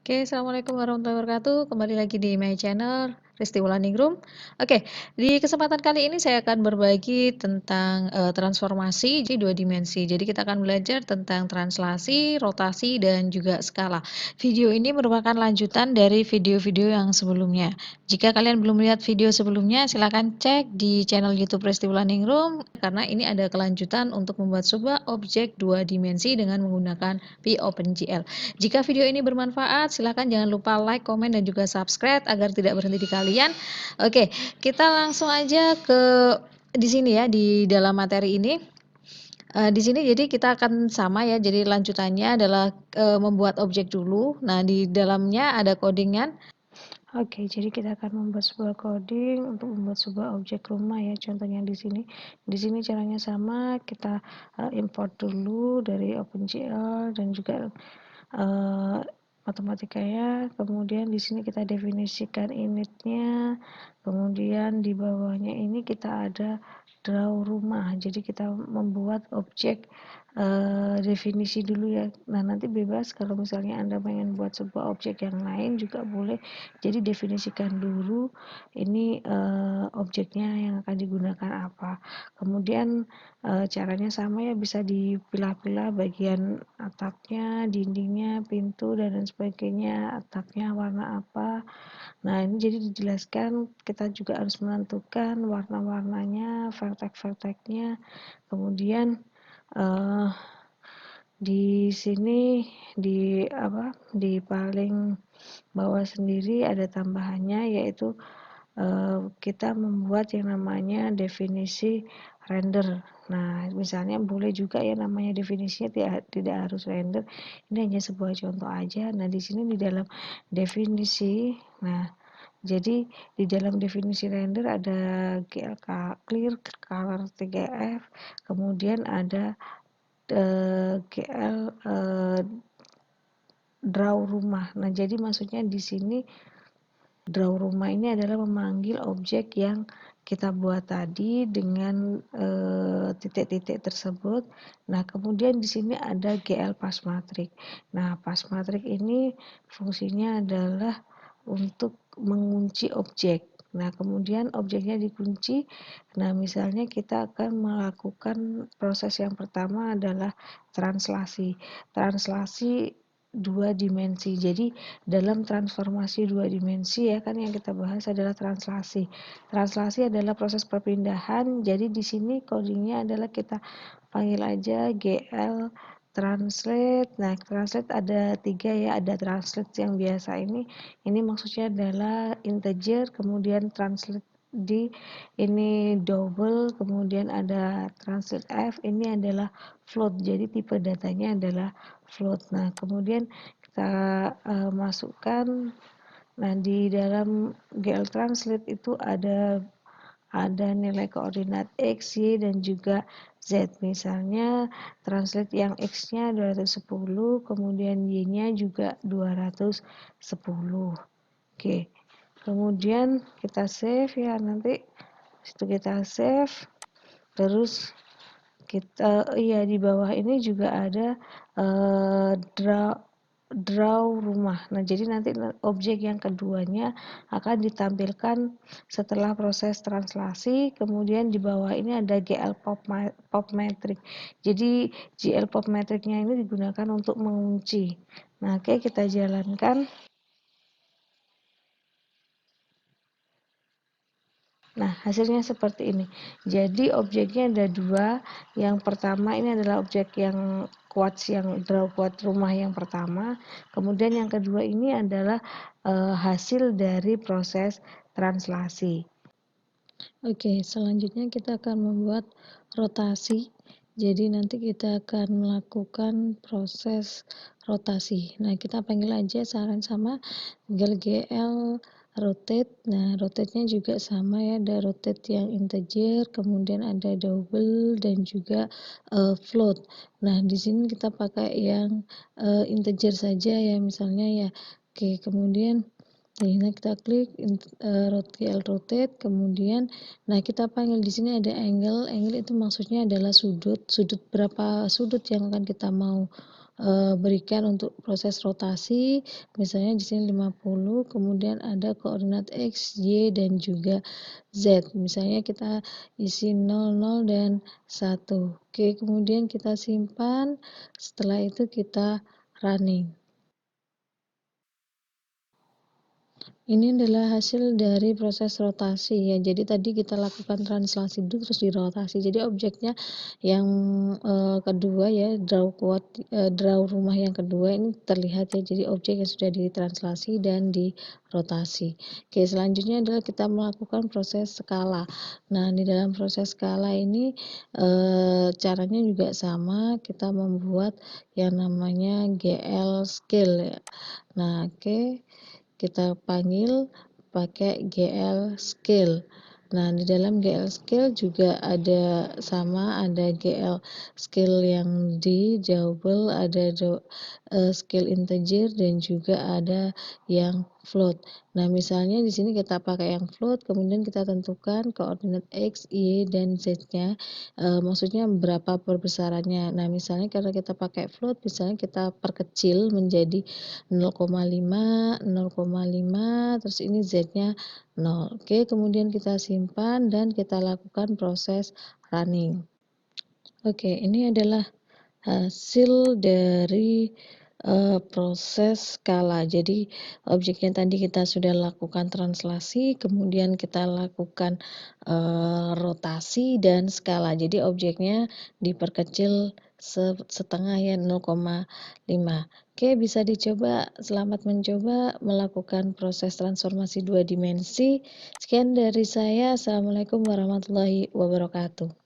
Oke, assalamualaikum warahmatullahi wabarakatuh. Kembali lagi di my channel Risti Wulanding Room. Oke, di kesempatan kali ini saya akan berbagi tentang transformasi jadi dua dimensi. Jadi kita akan belajar tentang translasi, rotasi, dan juga skala. Video ini merupakan lanjutan dari video-video yang sebelumnya. Jika kalian belum lihat video sebelumnya, silakan cek di channel YouTube Risti Wulanding Room karena ini ada kelanjutan untuk membuat sebuah objek dua dimensi dengan menggunakan POpenGL. Jika video ini bermanfaat, silakan jangan lupa like, komen, dan juga subscribe agar tidak berhenti di kalian. Oke, kita langsung aja ke di sini ya, di dalam materi ini. Di sini jadi kita akan sama ya, jadi lanjutannya adalah membuat objek dulu. Nah, di dalamnya ada codingan. Oke, jadi kita akan membuat sebuah coding untuk membuat sebuah objek rumah ya. Contohnya di sini. Di sini caranya sama, kita import dulu dari OpenGL dan juga matematikanya. Kemudian di sini kita definisikan initnya. Kemudian di bawahnya ini kita ada draw rumah. Jadi kita membuat objek definisi dulu ya. Nah, nanti bebas kalau misalnya Anda pengen buat sebuah objek yang lain juga boleh. Jadi definisikan dulu ini objeknya yang akan digunakan apa. Kemudian caranya sama ya, bisa dipilah-pilah bagian atapnya, dindingnya, pintu, dan lain sebagainya. Atapnya warna apa. Nah, ini jadi dijelaskan, kita juga harus menentukan warna-warnanya, vertek-verteknya. Kemudian di sini di paling bawah sendiri ada tambahannya, yaitu kita membuat yang namanya definisi render. Nah, misalnya boleh juga ya namanya definisinya tidak harus render. Ini hanya sebuah contoh aja. Nah, di sini di dalam definisi, nah jadi di dalam definisi render ada GL clear, color 3F, kemudian ada GL draw rumah. Nah, jadi maksudnya di sini draw rumah ini adalah memanggil objek yang kita buat tadi dengan titik-titik tersebut. Nah, kemudian di sini ada GL pass matrix. Nah, pass matrix ini fungsinya adalah untuk mengunci objek. Nah, kemudian objeknya dikunci. Nah, misalnya kita akan melakukan proses yang pertama adalah translasi. Translasi dua dimensi. Jadi dalam transformasi dua dimensi ya kan yang kita bahas adalah translasi. Translasi adalah proses perpindahan. Jadi di sini codingnya adalah kita panggil aja GL translate. Nah, translate ada 3 ya, ada translate yang biasa ini maksudnya adalah integer, kemudian translate di ini double, kemudian ada translate F, ini adalah float, jadi tipe datanya adalah float. Nah, kemudian kita masukkan, nah di dalam GL translate itu ada nilai koordinat X, Y, dan juga Z. Misalnya translate yang X-nya 210, kemudian Y-nya juga 210. Oke. Kemudian kita save ya, nanti situ kita save. Terus kita di bawah ini juga ada draw rumah. Nah, jadi nanti objek yang keduanya akan ditampilkan setelah proses translasi. Kemudian di bawah ini ada GL pop metric. Jadi GL pop metricnya ini digunakan untuk mengunci. Nah, oke, kita jalankan. Nah, hasilnya seperti ini. Jadi objeknya ada dua. Yang pertama ini adalah objek yang quartz, yang draw quartz rumah yang pertama. Kemudian yang kedua ini adalah hasil dari proses translasi. Oke, selanjutnya kita akan membuat rotasi. Jadi nanti kita akan melakukan proses rotasi. Nah, kita panggil aja saran sama GL rotate. Nah, rotate-nya juga sama ya, ada rotate yang integer, kemudian ada double, dan juga float. Nah, di sini kita pakai yang integer saja ya, misalnya ya. Oke, kemudian nah kita klik GL rotate, kemudian nah kita panggil di sini ada angle itu maksudnya adalah sudut berapa sudut yang akan kita mau berikan untuk proses rotasi, misalnya di sini 50, kemudian ada koordinat X, Y, dan juga Z. Misalnya kita isi 00 dan 1. Oke, kemudian kita simpan, setelah itu kita running. Ini adalah hasil dari proses rotasi ya. Jadi tadi kita lakukan translasi dulu terus dirotasi. Jadi objeknya yang kedua ya, draw rumah yang kedua ini terlihat ya. Jadi objek yang sudah ditranslasi dan dirotasi. Oke, selanjutnya adalah kita melakukan proses skala. Nah, di dalam proses skala ini caranya juga sama. Kita membuat yang namanya GL scale ya. Nah, oke. Kita panggil pakai GL scale. Nah, di dalam GL scale juga ada sama, ada GL scale yang double, ada scale integer dan juga ada yang float. Nah, misalnya di sini kita pakai yang float, kemudian kita tentukan koordinat X, Y, dan Z-nya, maksudnya berapa perbesarannya. Nah, misalnya karena kita pakai float, misalnya kita perkecil menjadi 0,5, 0,5, terus ini Z-nya 0. Oke, kemudian kita simpan dan kita lakukan proses running. Oke, ini adalah hasil dari proses skala. Jadi objeknya tadi kita sudah lakukan translasi, kemudian kita lakukan rotasi dan skala. Jadi objeknya diperkecil setengah ya, 0,5. Oke, bisa dicoba. Selamat mencoba melakukan proses transformasi 2 dimensi. Sekian dari saya. Assalamualaikum warahmatullahi wabarakatuh.